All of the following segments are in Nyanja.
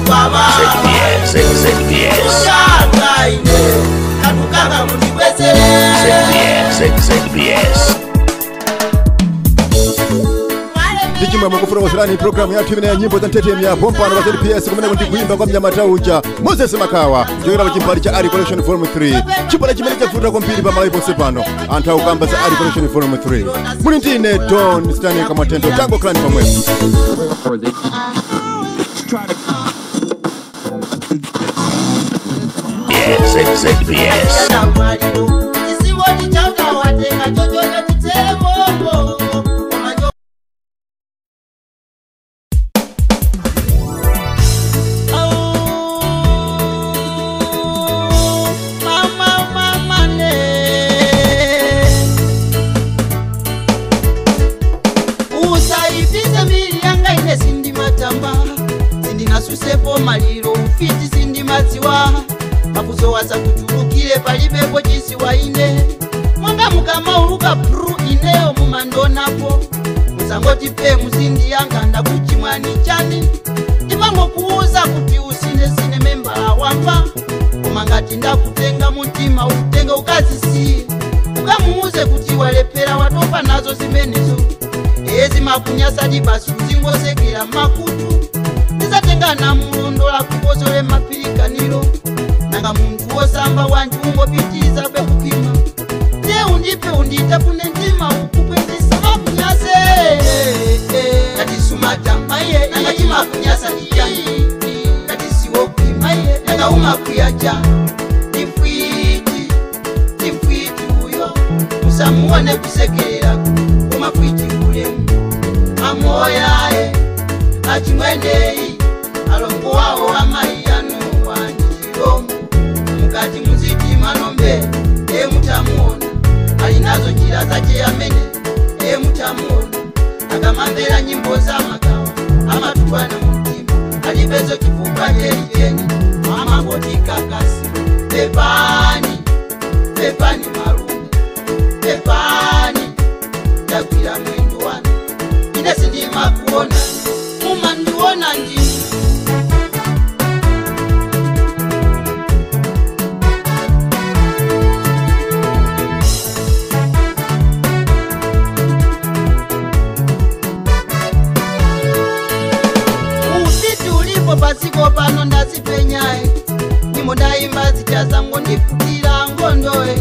baba ZBS katukanga mutikwesele ZBS Tichimwe mukufuna kuzirani programu ya TV ya nyimbo za ntetemi ya Pompano wa ZBS kumene kuti kuimba kwa mnyamata uja Moses Makawa njoyera chimbali cha Ari Collection Volume 3 chipala chimene chafuta kwambiri pa malawi ponse pano anthu akukamba za Ari Collection Volume 3 muli ndine Don Stanley Kamatendo Tango Clan pamwe ZBS Susepo maliro ufiti sindi maziwa makuzowaza kuchulukile palibepo chisiwa ine mwanga mukama uluka pru ineo mumandonapo musangoti pe musindi yanga ndakuchimwani chani imango kuuza kuti usine membala wamba kumangati ndakutenga mutima utenge ukazisiye ukamuuze kuti walepera watopa nazo zimenezo ezi makunyasa dibasi uzingosekera makutu Tengana mulondola kubozole mapilikaniro nanga muntu wosamba wanju ungopitiza bekupima te undipe unditapune ndima ukukwendisa makunyase kati sumata maye nanga chima kunyasa niyani kati siwo kuimaye nanga umakuyaja tifwiti uyo musamuwane kusekerera umakwiti kulemu amoyae achimwenei alongo wao amayanu wanjiro mukati muziti manombe mutamuona alinazo njira zache amene mutamuona akamambera nyimbo za makawa amatubwana mutima alibezo kifupa jeni amangoti kakasi pepani marume pepani yakwira mwendo wana ine sindima kuona mumandiona njini pasiko pano ndasipenyae nyimbo ndaimba zichazango ndifutira ngondoe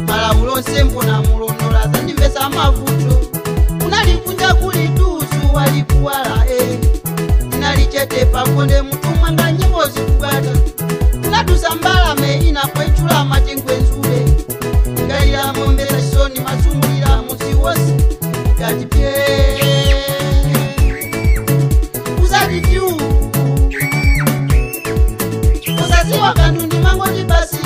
malamulo nsembo na mulondola zandimvesa mavuto unalikunja kulitusu walikuwala inalichete pakonde mutumwa nga nyimbo zikugata unadusambalame inakwechula matengwenzule ngalira mombesa soni masungulira musiwosi kati pye uzaditiu Usasiwa kanuni mangoti basi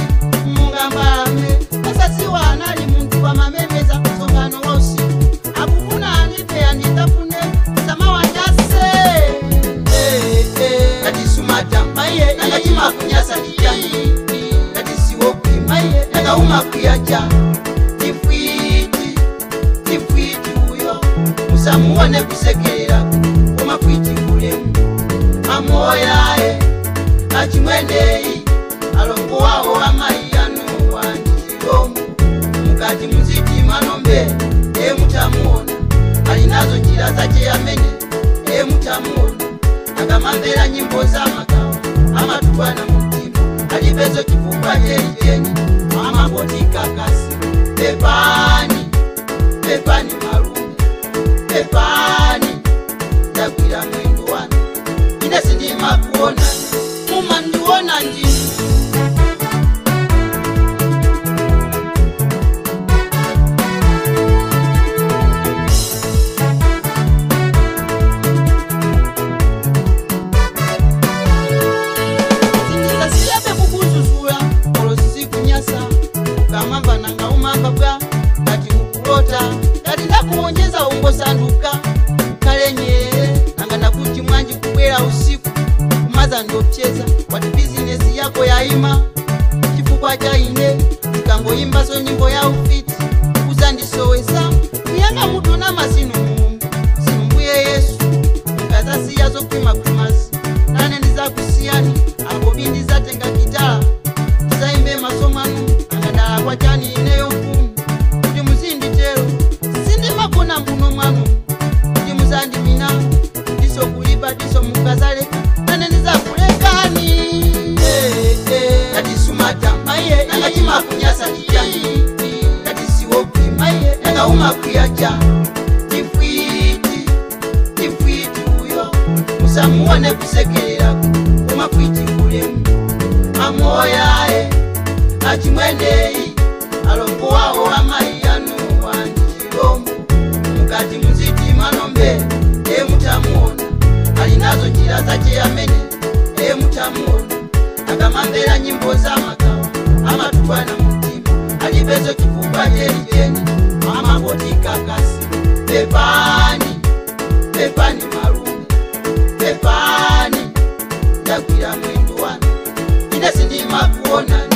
mungambame Usasiwa anali muntu wa mamemeza kusongano wa usiku Akufuna anipe anitafune sama wanyase Kati sumata maye nanga chima kunyasa niyani Kati siwo kuimaye nanga umakuyaja Tifwiti uyo Musamuwane kusekerera umakwiti kulemu Amoyae achimwenei alongo wao amayanu wanjiro mukati muziti manombe mutamuona alinazo njira zache amene mutamuona akamambera nyimbo za makawa amatubwana mutima alibezo kifupa jeni amangoti kakasi pepani marume pepani yakwira mwendo wana ine sindima kuona mumandiona njini Sindisasiyabe kukuzuzula olosisi kunyasa ukamamba nanga umamba bwa kati kukulota kati ndakuonjeza ungosanduka kalenye nanga ndakuti mwanji kubwera usiku kumaza ndocheza wati business yako yaima chifukwa cha ine ikangoimba so nyimbo ya ufiti uzandisowesa kuyanga mutu na masino Mungu simbuye Yesu ukazasiya zo kwima kumasi nane ndizakusiya musamuone kusekerera kumakwiti kulemu amoyae achimwenei alongowawo amaiyanu wanjirombo mukati muziti manombe emutamuona alinazo njira zache amene emutamuona akamambera nyimbo zamakawa amatubwana mutima alibezo chifukwa jeni amaboti kakasi pepani marume pepani ndagwira mwendo wanu ine sindima kuona